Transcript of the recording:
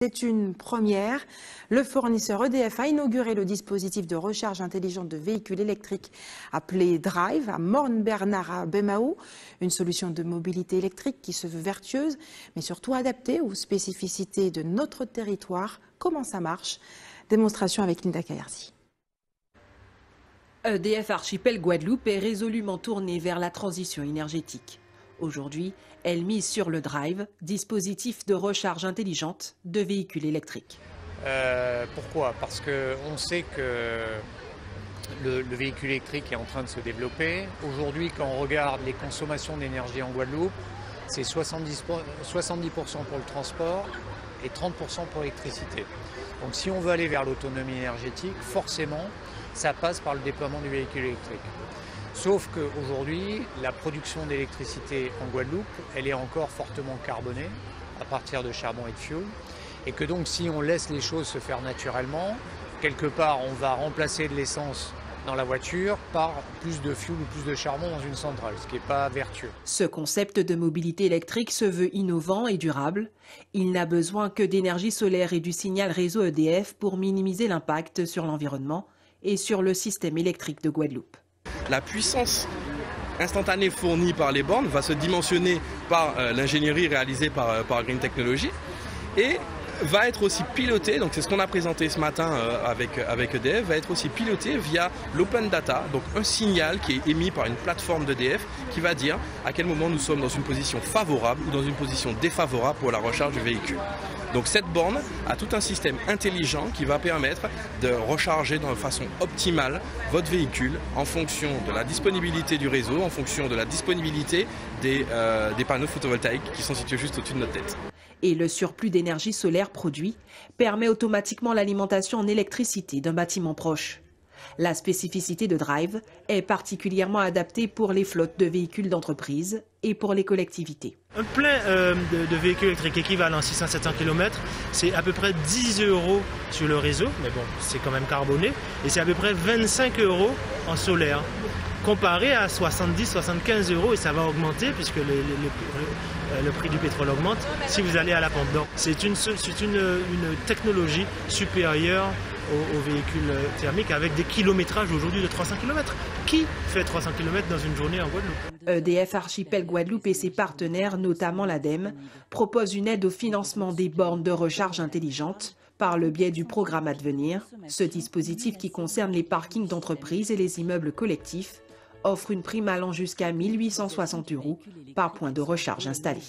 C'est une première. Le fournisseur EDF a inauguré le dispositif de recharge intelligente de véhicules électriques appelé Drive à Morne-Bernard à Bemahault. Une solution de mobilité électrique qui se veut vertueuse, mais surtout adaptée aux spécificités de notre territoire. Comment ça marche? Démonstration avec Linda Kayarzi. EDF Archipel Guadeloupe est résolument tournée vers la transition énergétique. Aujourd'hui, elle mise sur le Drive, dispositif de recharge intelligente de véhicules électriques. Pourquoi? Parce qu'on sait que le véhicule électrique est en train de se développer. Aujourd'hui, quand on regarde les consommations d'énergie en Guadeloupe, c'est 70% pour le transport et 30% pour l'électricité. Donc si on veut aller vers l'autonomie énergétique, forcément, ça passe par le déploiement du véhicule électrique. Sauf qu'aujourd'hui, la production d'électricité en Guadeloupe, elle est encore fortement carbonée à partir de charbon et de fioul. Et que donc si on laisse les choses se faire naturellement, quelque part on va remplacer de l'essence dans la voiture par plus de fioul ou plus de charbon dans une centrale, ce qui n'est pas vertueux. Ce concept de mobilité électrique se veut innovant et durable. Il n'a besoin que d'énergie solaire et du signal réseau EDF pour minimiser l'impact sur l'environnement et sur le système électrique de Guadeloupe. La puissance instantanée fournie par les bornes va se dimensionner par l'ingénierie réalisée par Green Technology et va être aussi pilotée, donc c'est ce qu'on a présenté ce matin avec EDF, va être aussi pilotée via l'open data, donc un signal qui est émis par une plateforme d'EDF qui va dire à quel moment nous sommes dans une position favorable ou dans une position défavorable pour la recharge du véhicule. Donc cette borne a tout un système intelligent qui va permettre de recharger de façon optimale votre véhicule en fonction de la disponibilité du réseau, en fonction de la disponibilité des panneaux photovoltaïques qui sont situés juste au-dessus de notre tête. Et le surplus d'énergie solaire produit permet automatiquement l'alimentation en électricité d'un bâtiment proche. La spécificité de Drive est particulièrement adaptée pour les flottes de véhicules d'entreprise et pour les collectivités. Un plein de véhicules électriques équivalent 600-700 km, c'est à peu près 10 € sur le réseau, mais bon, c'est quand même carboné, et c'est à peu près 25 € en solaire, comparé à 70-75 € et ça va augmenter puisque le prix du pétrole augmente si vous allez à la pompe. Donc c'est une technologie supérieure aux véhicules thermiques avec des kilométrages aujourd'hui de 300 km. Qui fait 300 km dans une journée en Guadeloupe? EDF Archipel Guadeloupe et ses partenaires, notamment l'ADEME, proposent une aide au financement des bornes de recharge intelligentes par le biais du programme Advenir. Ce dispositif qui concerne les parkings d'entreprises et les immeubles collectifs offre une prime allant jusqu'à 1 860 € par point de recharge installé.